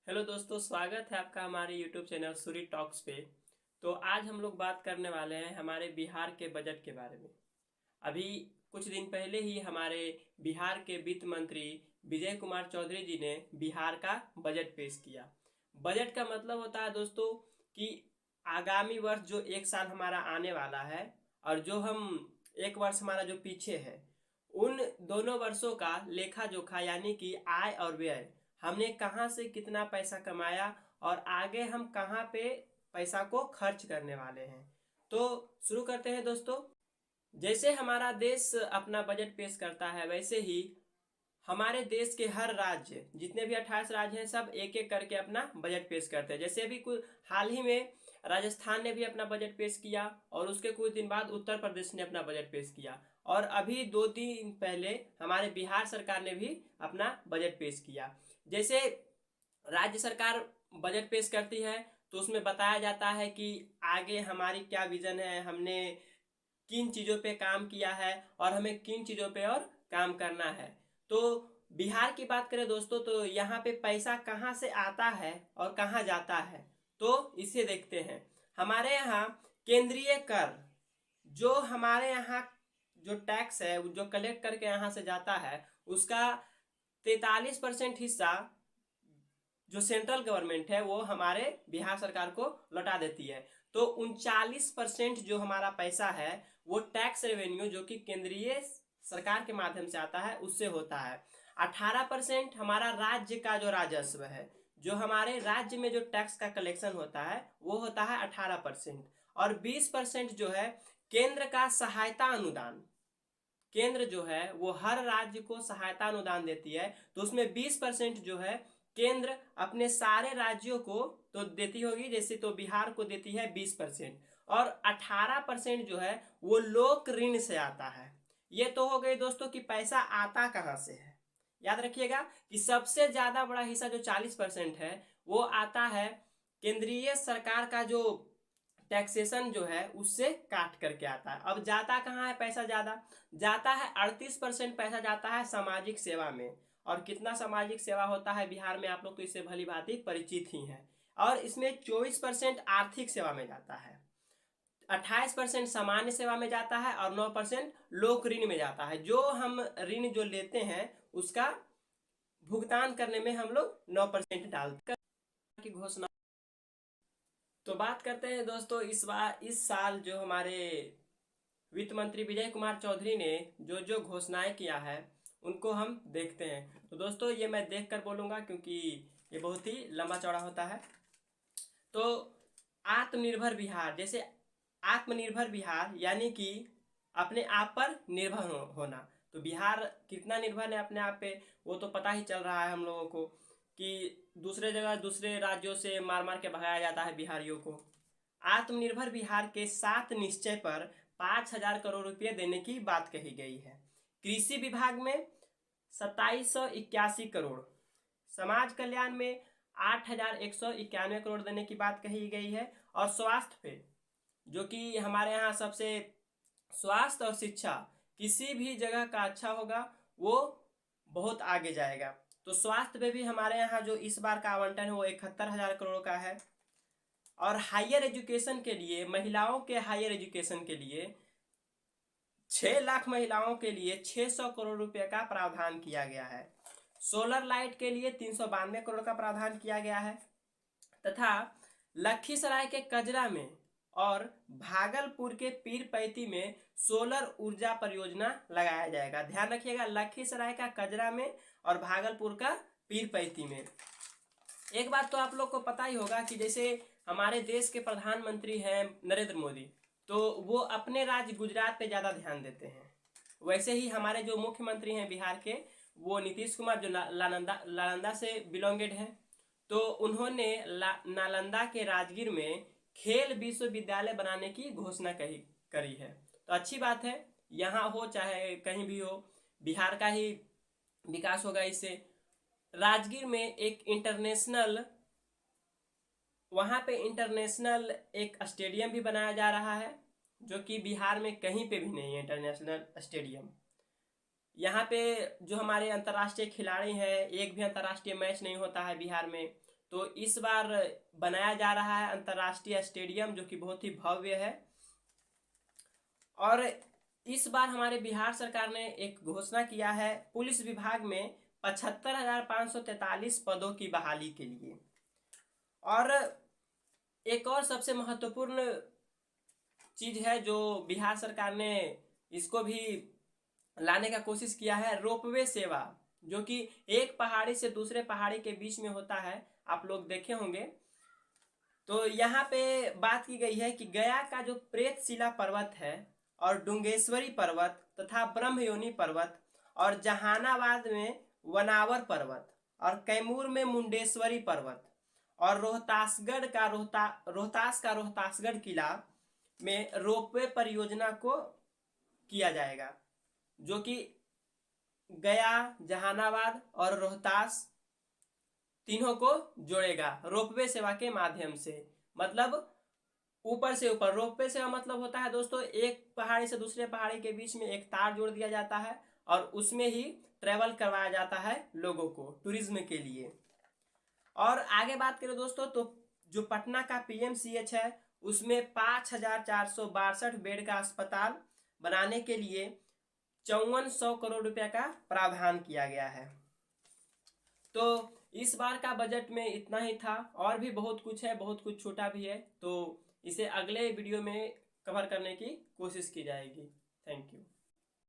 Hello दोस्तों, स्वागत है आपका हमारे यूट्यूब चैनल सूरी टॉक्स पे। तो आज हम लोग बात करने वाले हैं हमारे बिहार के बजट के बारे में। अभी कुछ दिन पहले ही हमारे बिहार के वित्त मंत्री विजय कुमार चौधरी जी ने बिहार का बजट पेश किया। बजट का मतलब होता है दोस्तों कि आगामी वर्ष जो एक साल हमारा आने वाला है और जो हम एक वर्ष हमारा जो पीछे है, उन दोनों वर्षों का लेखा जोखा यानी कि आय और व्यय, हमने कहाँ से कितना पैसा कमाया और आगे हम कहाँ पे पैसा को खर्च करने वाले हैं। तो शुरू करते हैं दोस्तों। जैसे हमारा देश अपना बजट पेश करता है, वैसे ही हमारे देश के हर राज्य, जितने भी 28 राज्य हैं, सब एक एक करके अपना बजट पेश करते हैं। जैसे अभी कुछ हाल ही में राजस्थान ने भी अपना बजट पेश किया और उसके कुछ दिन बाद उत्तर प्रदेश ने अपना बजट पेश किया, और अभी 2 दिन पहले हमारे बिहार सरकार ने भी अपना बजट पेश किया। जैसे राज्य सरकार बजट पेश करती है तो उसमें बताया जाता है कि आगे हमारी क्या विजन है, हमने किन चीज़ों पे काम किया है और हमें किन चीज़ों पे और काम करना है। तो बिहार की बात करें दोस्तों, तो यहाँ पे पैसा कहाँ से आता है और कहाँ जाता है, तो इसे देखते हैं। हमारे यहाँ केंद्रीय कर, जो हमारे यहाँ जो टैक्स है जो कलेक्ट करके यहाँ से जाता है, उसका 43% हिस्सा जो सेंट्रल गवर्नमेंट है वो हमारे बिहार सरकार को लौटा देती है। तो 39% जो हमारा पैसा है वो टैक्स रेवेन्यू जो कि केंद्रीय सरकार के माध्यम से आता है उससे होता है। 18% हमारा राज्य का जो राजस्व है, जो हमारे राज्य में जो टैक्स का कलेक्शन होता है वो होता है 18%। और 20% जो है केंद्र का सहायता अनुदान। केंद्र जो है वो हर राज्य को सहायता अनुदान देती है, तो उसमें 20% जो है केंद्र अपने सारे राज्यों को तो देती होगी, जैसे तो बिहार को देती है 20%, और 18% जो है वो लोक ऋण से आता है। ये तो हो गई दोस्तों कि पैसा आता कहाँ से है। याद रखिएगा कि सबसे ज्यादा बड़ा हिस्सा जो 40% है वो आता है केंद्रीय सरकार का जो टैक्सेशन जो है उससे काट करके आता है। अब जाता कहाँ है पैसा? ज्यादा जाता है 38% पैसा जाता है सामाजिक सेवा में। और कितना सामाजिक सेवा होता है बिहार में, आप लोग तो इससे भली भांति परिचित ही हैं। और इसमें 24% आर्थिक सेवा में जाता है, 28% सामान्य सेवा में जाता है और 9% लोक ऋण में जाता है। जो हम ऋण जो लेते हैं उसका भुगतान करने में हम लोग 9% डालते हैं की घोषणा। तो बात करते हैं दोस्तों इस साल जो हमारे वित्त मंत्री विजय कुमार चौधरी ने जो जो घोषणाएं किया है उनको हम देखते हैं। तो दोस्तों ये मैं देख कर बोलूँगा क्योंकि ये बहुत ही लंबा चौड़ा होता है। तो आत्मनिर्भर बिहार, जैसे आत्मनिर्भर बिहार यानी कि अपने आप पर निर्भर होना। तो बिहार कितना निर्भर है अपने आप पे वो तो पता ही चल रहा है हम लोगों को कि दूसरे जगह दूसरे राज्यों से मार मार के भगाया जाता है बिहारियों को। आत्मनिर्भर बिहार के 7 निश्चय पर 5,000 करोड़ रुपये देने की बात कही गई है। कृषि विभाग में 2781 करोड़, समाज कल्याण में 8,191 करोड़ देने की बात कही गई है। और स्वास्थ्य पे, जो कि हमारे यहाँ सबसे, स्वास्थ्य और शिक्षा किसी भी जगह का अच्छा होगा वो बहुत आगे जाएगा। तो स्वास्थ्य पे भी हमारे यहाँ जो इस बार का आवंटन है वो 71,000 करोड़ का है। और हायर एजुकेशन के लिए, महिलाओं के हायर एजुकेशन के लिए 6 लाख महिलाओं के लिए 600 करोड़ रुपए का प्रावधान किया गया है। सोलर लाइट के लिए 392 करोड़ का प्रावधान किया गया है। तथा लखीसराय के कजरा में और भागलपुर के पीरपैती में सोलर ऊर्जा परियोजना लगाया जाएगा। ध्यान रखिएगा, लखीसराय का कजरा में और भागलपुर का पीरपैती में। एक बात तो आप लोग को पता ही होगा कि जैसे हमारे देश के प्रधानमंत्री हैं नरेंद्र मोदी, तो वो अपने राज्य गुजरात पे ज़्यादा ध्यान देते हैं। वैसे ही हमारे जो मुख्यमंत्री हैं बिहार के, वो नीतीश कुमार, जो नालंदा से बिलोंगेड हैं, तो उन्होंने नालंदा के राजगीर में खेल विश्वविद्यालय बनाने की घोषणा करी है। तो अच्छी बात है, यहाँ हो चाहे कहीं भी हो, बिहार का ही विकास होगा इससे। राजगीर में एक इंटरनेशनल, वहाँ पे इंटरनेशनल एक स्टेडियम भी बनाया जा रहा है, जो कि बिहार में कहीं पे भी नहीं है इंटरनेशनल स्टेडियम। यहाँ पे जो हमारे अंतर्राष्ट्रीय खिलाड़ी हैं, एक भी अंतर्राष्ट्रीय मैच नहीं होता है बिहार में, तो इस बार बनाया जा रहा है अंतर्राष्ट्रीय स्टेडियम, जो कि बहुत ही भव्य है। और इस बार हमारे बिहार सरकार ने एक घोषणा किया है पुलिस विभाग में 75,543 पदों की बहाली के लिए। और एक और सबसे महत्वपूर्ण चीज है जो बिहार सरकार ने इसको भी लाने का कोशिश किया है, रोपवे सेवा, जो कि एक पहाड़ी से दूसरे पहाड़ी के बीच में होता है, आप लोग देखे होंगे। तो यहाँ पे बात की गई है कि गया का जो प्रेतशिला पर्वत है और डुंगेश्वरी पर्वत तथा ब्रह्मयोनी पर्वत और जहानाबाद में वनावर पर्वत और कैमूर में मुंडेश्वरी पर्वत और रोहतास का रोहतासगढ़ किला में रोपवे परियोजना को किया जाएगा, जो कि गया, जहानाबाद और रोहतास तीनों को जोड़ेगा रोपवे सेवा के माध्यम से। मतलब ऊपर से ऊपर रोपवे सेवा मतलब होता है दोस्तों, एक पहाड़ी से दूसरे पहाड़ी के बीच में एक तार जोड़ दिया जाता है और उसमें ही ट्रेवल करवाया जाता है लोगों को टूरिज्म के लिए। और आगे बात करें दोस्तों, तो जो पटना का पीएमसीएच है उसमें 5,462 बेड का अस्पताल बनाने के लिए 5400 करोड़ रुपया का प्रावधान किया गया है। तो इस बार का बजट में इतना ही था, और भी बहुत कुछ है, बहुत कुछ छोटा भी है, तो इसे अगले वीडियो में कवर करने की कोशिश की जाएगी। Thank you.